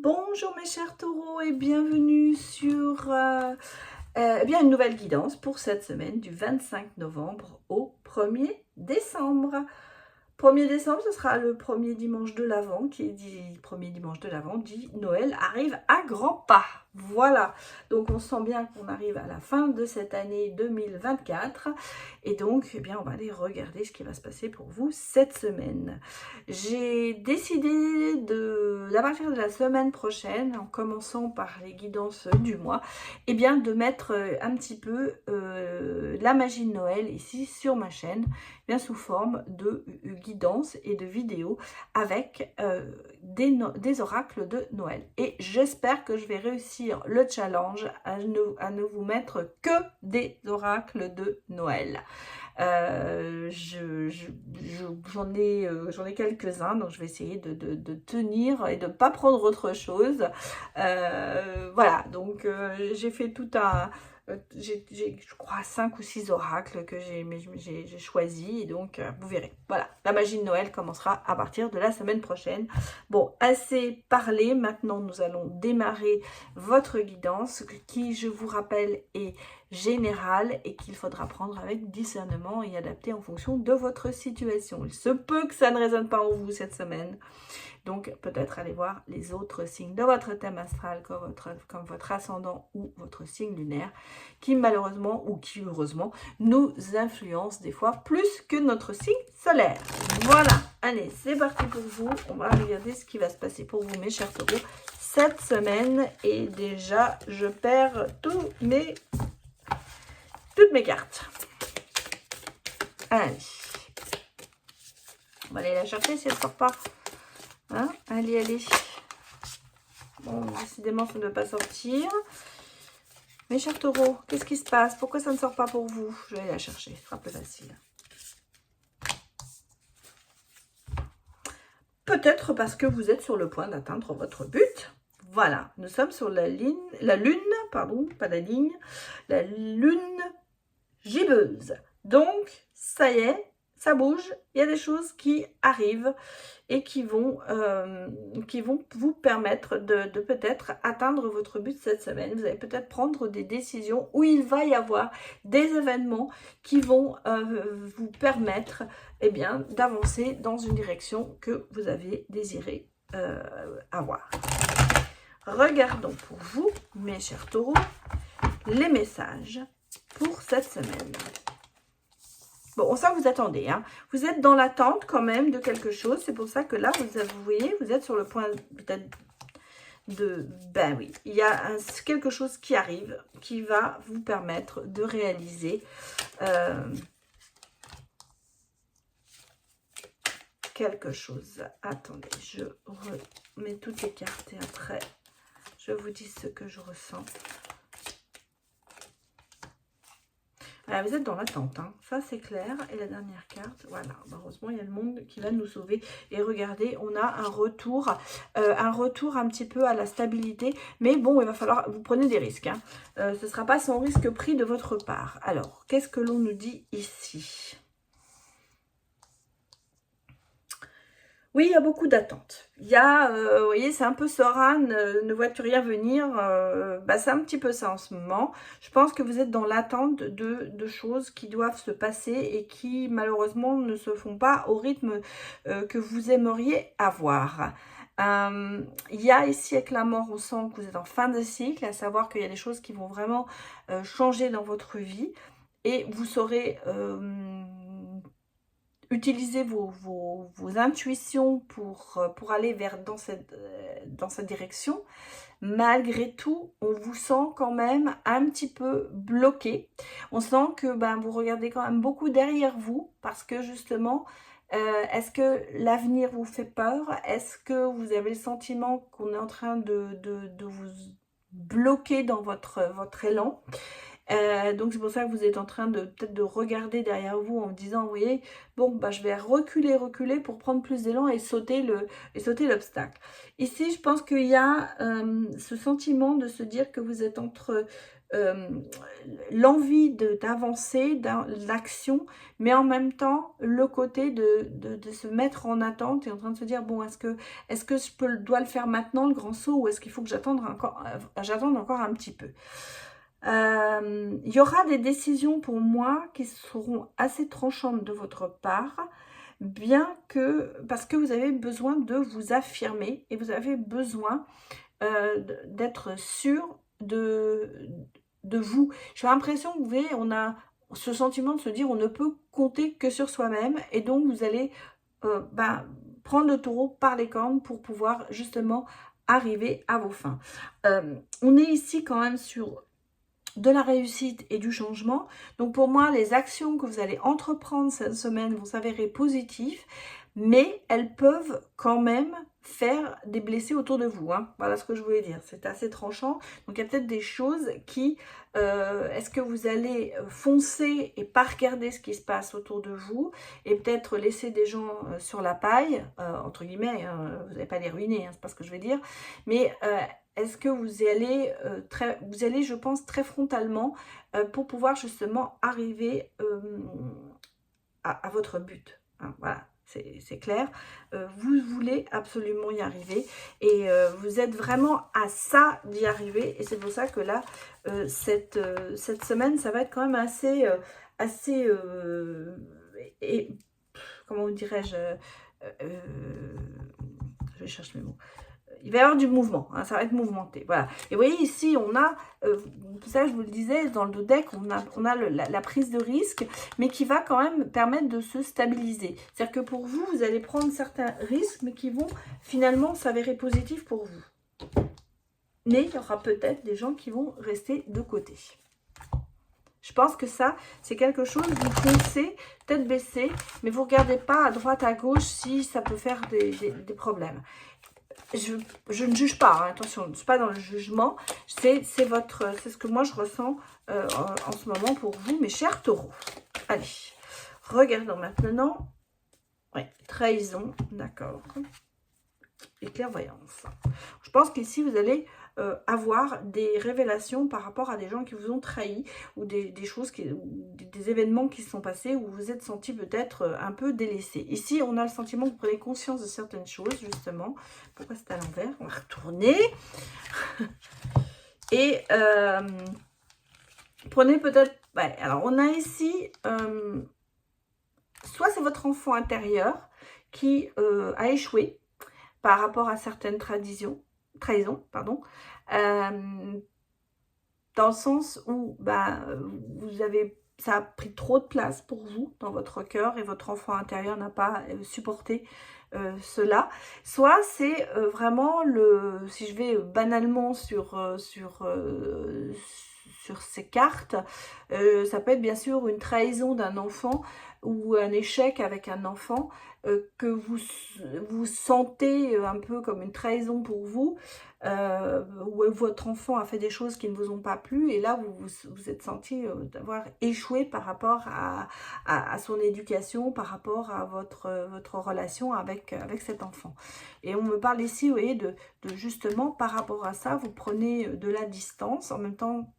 Bonjour mes chers taureaux et bienvenue sur une nouvelle guidance pour cette semaine du 25 novembre au 1er décembre. 1er décembre, ce sera le premier dimanche de l'Avent, qui dit premier dimanche de l'Avent, dit Noël arrive à grands pas. Voilà, donc on sent bien qu'on arrive à la fin de cette année 2024 et donc on va aller regarder ce qui va se passer pour vous cette semaine. J'ai décidé à partir de la semaine prochaine, en commençant par les guidances du mois, de mettre un petit peu la magie de Noël ici sur ma chaîne, sous forme de guidance et de vidéos avec des oracles de Noël. Et j'espère que je vais réussir le challenge à ne vous mettre que des oracles de Noël. J'en ai quelques-uns, donc je vais essayer de tenir et de ne pas prendre autre chose. Voilà, donc j'ai fait tout un... j'ai je crois 5 ou 6 oracles que j'ai choisi, et donc vous verrez. Voilà, la magie de Noël commencera à partir de la semaine prochaine. Bon, assez parlé, maintenant nous allons démarrer votre guidance qui, je vous rappelle, est générale et qu'il faudra prendre avec discernement et adapter en fonction de votre situation. Il se peut que ça ne résonne pas en vous cette semaine. Donc, peut-être aller voir les autres signes de votre thème astral, comme votre ascendant ou votre signe lunaire, qui malheureusement ou qui heureusement nous influencent des fois plus que notre signe solaire. Voilà, allez, c'est parti pour vous. On va regarder ce qui va se passer pour vous, mes chers taureaux, cette semaine. Et déjà, je perds toutes mes cartes. Allez. On va aller la chercher si elle ne sort pas. Hein, allez, allez. Bon, décidément, ça ne doit pas sortir. Mes chers taureaux, qu'est-ce qui se passe? Pourquoi ça ne sort pas pour vous? Je vais aller la chercher, ce sera plus facile. Peut-être parce que vous êtes sur le point d'atteindre votre but. Voilà, nous sommes sur la lune, pardon, pas la ligne, la lune gibbeuse. Donc, ça y est, ça bouge, il y a des choses qui arrivent et qui vont vous permettre de peut-être atteindre votre but cette semaine. Vous allez peut-être prendre des décisions où il va y avoir des événements qui vont vous permettre d'avancer dans une direction que vous avez désiré avoir. Regardons pour vous, mes chers taureaux, les messages pour cette semaine. Bon, on sent que vous attendez, hein. Vous êtes dans l'attente quand même de quelque chose. C'est pour ça que là, vous voyez, vous êtes sur le point peut-être de... Ben oui, il y a quelque chose qui arrive, qui va vous permettre de réaliser quelque chose. Attendez, je remets toutes les cartes et après, je vous dis ce que je ressens. Alors, vous êtes dans l'attente, hein. Ça c'est clair. Et la dernière carte, voilà, heureusement il y a le monde qui va nous sauver. Et regardez, on a un retour un petit peu à la stabilité. Mais bon, il va falloir, vous prenez des risques, hein. Ce ne sera pas sans risque pris de votre part. Alors, qu'est-ce que l'on nous dit ici? Oui, il y a beaucoup d'attentes. Il y a, vous voyez, c'est un peu Soran, ne vois-tu rien venir? C'est un petit peu ça en ce moment. Je pense que vous êtes dans l'attente de choses qui doivent se passer et qui, malheureusement, ne se font pas au rythme que vous aimeriez avoir. Il y a ici, avec la mort, on sent que vous êtes en fin de cycle, à savoir qu'il y a des choses qui vont vraiment changer dans votre vie et vous saurez... utilisez vos intuitions pour aller dans cette direction. Malgré tout, on vous sent quand même un petit peu bloqué. On sent que vous regardez quand même beaucoup derrière vous parce que justement, est-ce que l'avenir vous fait peur? Est-ce que vous avez le sentiment qu'on est en train de vous bloquer dans votre élan? Donc c'est pour ça que vous êtes en train peut-être de regarder derrière vous en disant, vous voyez, bon, je vais reculer pour prendre plus d'élan et sauter l'obstacle. Ici, je pense qu'il y a ce sentiment de se dire que vous êtes entre l'envie d'avancer, l'action, mais en même temps, le côté de se mettre en attente et en train de se dire, bon, est-ce que dois le faire maintenant, le grand saut, ou est-ce qu'il faut que j'attende encore un petit peu. Il y aura des décisions pour moi qui seront assez tranchantes de votre part, parce que vous avez besoin de vous affirmer et vous avez besoin d'être sûr de vous. J'ai l'impression que vous voyez, on a ce sentiment de se dire on ne peut compter que sur soi-même, et donc vous allez prendre le taureau par les cornes pour pouvoir justement arriver à vos fins. On est ici quand même sur de la réussite et du changement. Donc pour moi, les actions que vous allez entreprendre cette semaine vont s'avérer positives, mais elles peuvent quand même faire des blessés autour de vous. Hein. Voilà ce que je voulais dire. C'est assez tranchant. Donc il y a peut-être des choses qui... est-ce que vous allez foncer et pas regarder ce qui se passe autour de vous et peut-être laisser des gens sur la paille, entre guillemets, vous n'allez pas les ruiner, hein, c'est pas ce que je vais dire, mais... est-ce que vous allez, je pense, très frontalement pour pouvoir justement arriver à votre but. Hein, voilà, c'est clair. Vous voulez absolument y arriver et vous êtes vraiment à ça d'y arriver. Et c'est pour ça que là, cette semaine, ça va être quand même assez... et comment dirais-je je vais chercher mes mots. Il va y avoir du mouvement, hein, ça va être mouvementé, voilà. Et vous voyez ici, on a, ça je vous le disais, dans le deck, on a la prise de risque, mais qui va quand même permettre de se stabiliser. C'est-à-dire que pour vous, vous allez prendre certains risques, mais qui vont finalement s'avérer positifs pour vous. Mais il y aura peut-être des gens qui vont rester de côté. Je pense que ça, c'est quelque chose, vous foncez, tête baissée, mais vous ne regardez pas à droite, à gauche, si ça peut faire des problèmes. Je ne juge pas, hein, attention, je ne suis pas dans le jugement, c'est ce que moi je ressens en ce moment pour vous, mes chers taureaux. Allez, regardons maintenant. Oui, trahison, d'accord. Et clairvoyance. Je pense qu'ici, vous allez avoir des révélations par rapport à des gens qui vous ont trahi ou des choses, des événements qui se sont passés où vous vous êtes senti peut-être un peu délaissé. Ici, on a le sentiment que vous prenez conscience de certaines choses, justement. Pourquoi c'est à l'envers? On va retourner. Et prenez peut-être... Ouais, alors, on a ici... soit c'est votre enfant intérieur qui a échoué par rapport à certaines trahisons, pardon, dans le sens où ça a pris trop de place pour vous dans votre cœur et votre enfant intérieur n'a pas supporté cela. Soit c'est vraiment si je vais banalement sur ces cartes, ça peut être bien sûr une trahison d'un enfant ou un échec avec un enfant que vous sentez un peu comme une trahison pour vous, où votre enfant a fait des choses qui ne vous ont pas plu et là vous êtes senti d'avoir échoué par rapport à son éducation, par rapport à votre relation avec cet enfant. Et on me parle ici, vous voyez, de justement par rapport à ça, vous prenez de la distance, en même temps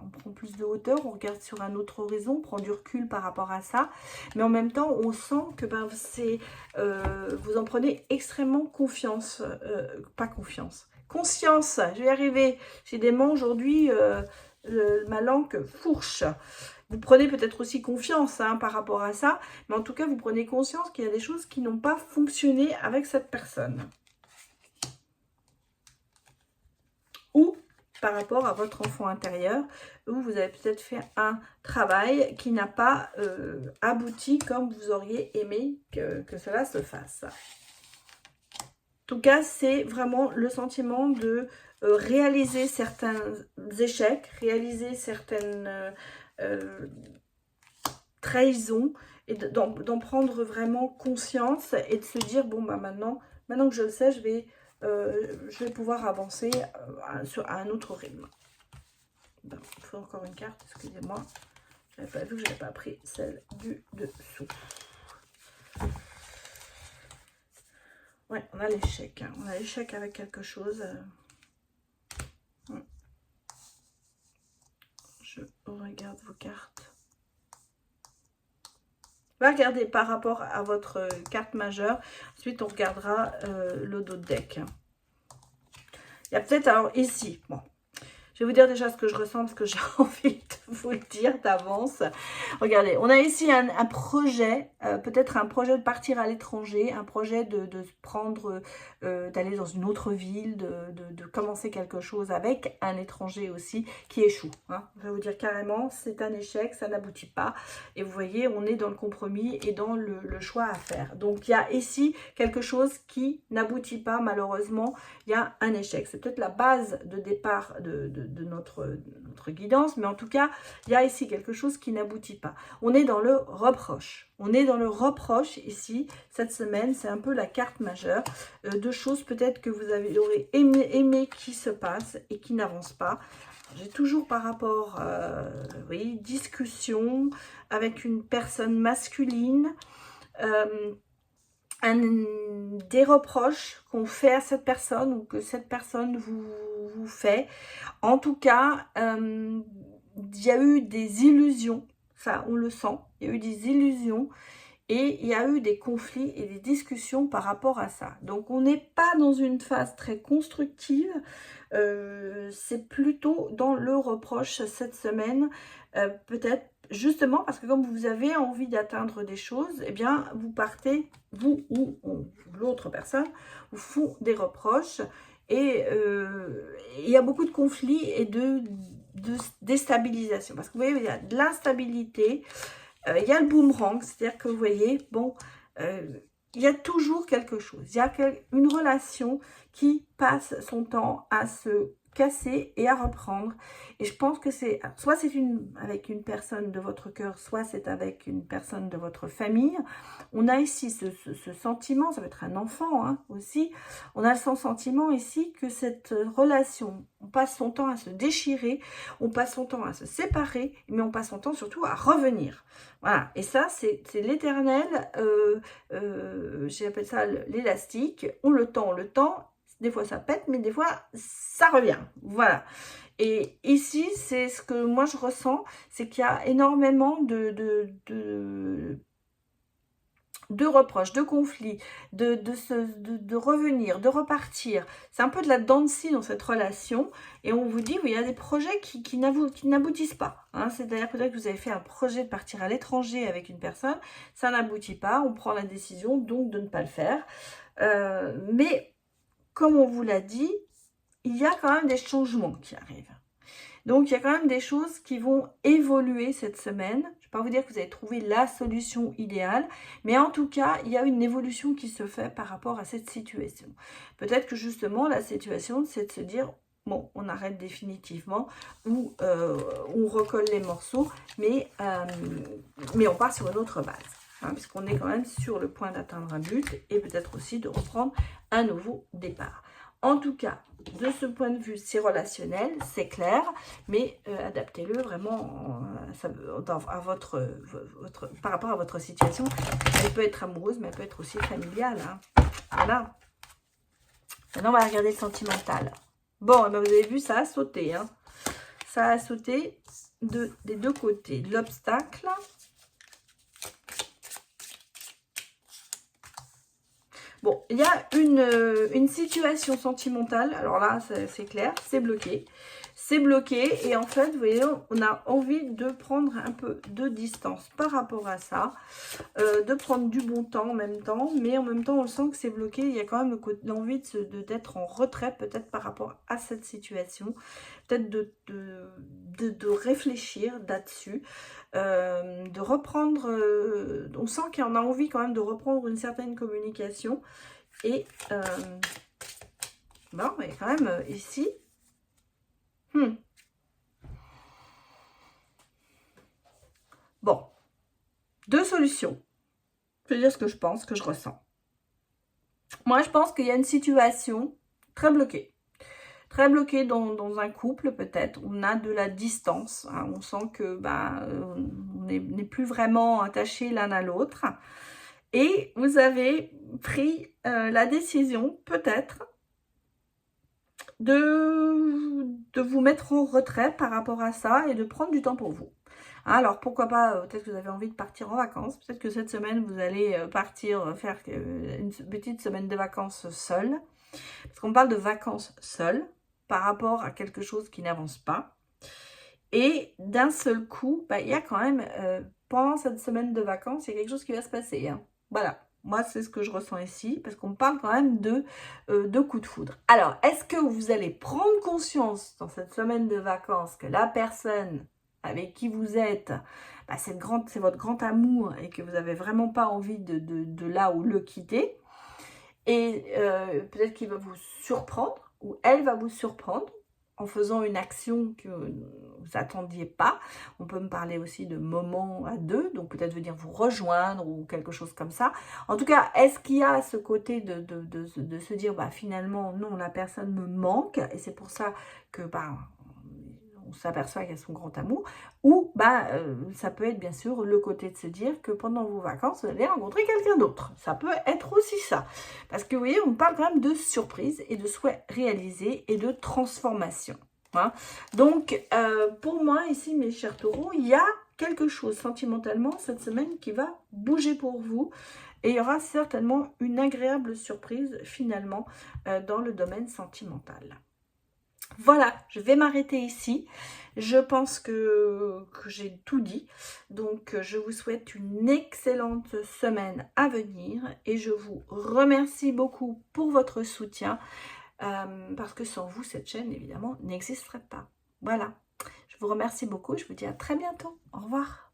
on prend plus de hauteur, on regarde sur un autre horizon, on prend du recul par rapport à ça, mais en même temps on sent que vous en prenez extrêmement confiance, conscience, je vais y arriver, j'ai des mots aujourd'hui, ma langue fourche. Vous prenez peut-être aussi confiance par rapport à ça, mais en tout cas vous prenez conscience qu'il y a des choses qui n'ont pas fonctionné avec cette personne. Ou par rapport à votre enfant intérieur, où vous avez peut-être fait un travail qui n'a pas abouti comme vous auriez aimé que cela se fasse. En tout cas, c'est vraiment le sentiment de réaliser certains échecs, réaliser certaines trahisons, et d'en prendre vraiment conscience et de se dire, bon, bah maintenant que je le sais, je vais pouvoir avancer à un autre rythme. Ben, il faut encore une carte, excusez-moi. Je n'avais pas vu que je n'avais pas pris celle du dessous. Ouais, on a l'échec. Hein. On a l'échec avec quelque chose. Je regarde vos cartes. On va regarder par rapport à votre carte majeure. Ensuite, on regardera le dos de deck. Il y a peut-être, alors ici, bon, je vais vous dire déjà ce que je ressens parce que j'ai envie de vous le dire d'avance. Regardez, on a ici un projet, peut-être un projet de partir à l'étranger, un projet de se prendre, d'aller dans une autre ville, de commencer quelque chose avec un étranger aussi qui échoue. Hein. Je vais vous dire carrément, c'est un échec, ça n'aboutit pas. Et vous voyez, on est dans le compromis et dans le choix à faire. Donc il y a ici quelque chose qui n'aboutit pas malheureusement. Il y a un échec. C'est peut-être la base de départ de notre guidance, mais en tout cas, il y a ici quelque chose qui n'aboutit pas. On est dans le reproche. On est dans le reproche ici, cette semaine. C'est un peu la carte majeure de choses peut-être que vous aurez aimé qui se passent et qui n'avancent pas. J'ai toujours par rapport, oui, discussion avec une personne masculine, des reproches qu'on fait à cette personne ou que cette personne vous fait. En tout cas, il y a eu des illusions, ça on le sent, il y a eu des illusions et il y a eu des conflits et des discussions par rapport à ça. Donc on n'est pas dans une phase très constructive, c'est plutôt dans le reproche cette semaine, peut-être justement parce que comme vous avez envie d'atteindre des choses, eh bien vous partez, vous ou l'autre personne, vous font des reproches et il y a beaucoup de conflits et de déstabilisation. Parce que vous voyez, il y a de l'instabilité, il y a le boomerang, c'est-à-dire que vous voyez, bon, il y a toujours quelque chose. Il y a une relation qui passe son temps à se casser et à reprendre. Et je pense que c'est, soit c'est avec une personne de votre cœur, soit c'est avec une personne de votre famille. On a ici ce sentiment, ça peut être un enfant hein, aussi, on a ce sentiment ici que cette relation, on passe son temps à se déchirer, on passe son temps à se séparer, mais on passe son temps surtout à revenir. Voilà, et ça c'est l'éternel, j'appelle ça l'élastique, on le tend, des fois ça pète, mais des fois ça revient, voilà. Et ici, c'est ce que moi je ressens, c'est qu'il y a énormément de reproches, de conflits, de revenir, de repartir. C'est un peu de la dent de scie dans cette relation. Et on vous dit, oui, il y a des projets qui n'aboutissent pas. Hein. C'est-à-dire peut-être que vous avez fait un projet de partir à l'étranger avec une personne, ça n'aboutit pas, on prend la décision donc de ne pas le faire. Mais comme on vous l'a dit, il y a quand même des changements qui arrivent. Donc, il y a quand même des choses qui vont évoluer cette semaine. Je ne vais pas vous dire que vous avez trouvé la solution idéale, mais en tout cas, il y a une évolution qui se fait par rapport à cette situation. Peut-être que justement, la situation, c'est de se dire, bon, on arrête définitivement ou on recolle les morceaux, mais on part sur une autre base. Hein, puisqu'on est quand même sur le point d'atteindre un but et peut-être aussi de reprendre un nouveau départ. En tout cas, de ce point de vue, c'est relationnel, c'est clair, mais adaptez-le vraiment par rapport à votre situation. Elle peut être amoureuse, mais elle peut être aussi familiale. Hein. Voilà. Maintenant, on va regarder le sentimental. Bon, eh bien, vous avez vu, ça a sauté. Hein. Ça a sauté des deux côtés. L'obstacle. Bon, il y a une situation sentimentale, alors là, c'est clair, c'est bloqué. C'est bloqué et en fait, vous voyez, on a envie de prendre un peu de distance par rapport à ça, de prendre du bon temps en même temps, mais en même temps, on le sent que c'est bloqué. Il y a quand même l'envie d'être en retrait peut-être par rapport à cette situation, peut-être de réfléchir là-dessus. De reprendre, on sent qu'il y en a envie quand même de reprendre une certaine communication et bon, mais quand même ici bon, deux solutions. Je vais dire ce que je pense, ce que je ressens. Moi je pense qu'il y a une situation très bloquée. Très bloqué dans un couple peut-être, on a de la distance, hein, on sent que on n'est plus vraiment attachés l'un à l'autre. Et vous avez pris la décision peut-être de de vous mettre en retrait par rapport à ça et de prendre du temps pour vous. Alors, pourquoi pas, peut-être que vous avez envie de partir en vacances. Peut-être que cette semaine, vous allez partir faire une petite semaine de vacances seule. Parce qu'on parle de vacances seules par rapport à quelque chose qui n'avance pas. Et d'un seul coup, bah, il y a quand même, pendant cette semaine de vacances, il y a quelque chose qui va se passer. Hein. Voilà. Moi, c'est ce que je ressens ici, parce qu'on parle quand même de coup de foudre. Alors, est-ce que vous allez prendre conscience dans cette semaine de vacances que la personne avec qui vous êtes, bah, c'est votre grand amour et que vous n'avez vraiment pas envie de là ou le quitter. Et peut-être qu'il va vous surprendre, ou elle va vous surprendre en faisant une action que vous n'attendiez pas. On peut me parler aussi de moments à deux, donc peut-être venir vous rejoindre ou quelque chose comme ça. En tout cas, est-ce qu'il y a ce côté de se dire, bah, finalement, non, la personne me manque, et c'est pour ça que bah, on s'aperçoit qu'il y a son grand amour, ou bah, ça peut être bien sûr le côté de se dire que pendant vos vacances, vous allez rencontrer quelqu'un d'autre. Ça peut être aussi ça. Parce que vous voyez, on parle quand même de surprise et de souhait réalisé et de transformation. Hein. Donc, pour moi, ici, mes chers taureaux, il y a quelque chose sentimentalement cette semaine qui va bouger pour vous. Et il y aura certainement une agréable surprise finalement dans le domaine sentimental. Voilà, je vais m'arrêter ici. Je pense que j'ai tout dit. Donc, je vous souhaite une excellente semaine à venir. Et je vous remercie beaucoup pour votre soutien. Parce que sans vous, cette chaîne, évidemment, n'existerait pas. Voilà. Je vous remercie beaucoup. Je vous dis à très bientôt. Au revoir.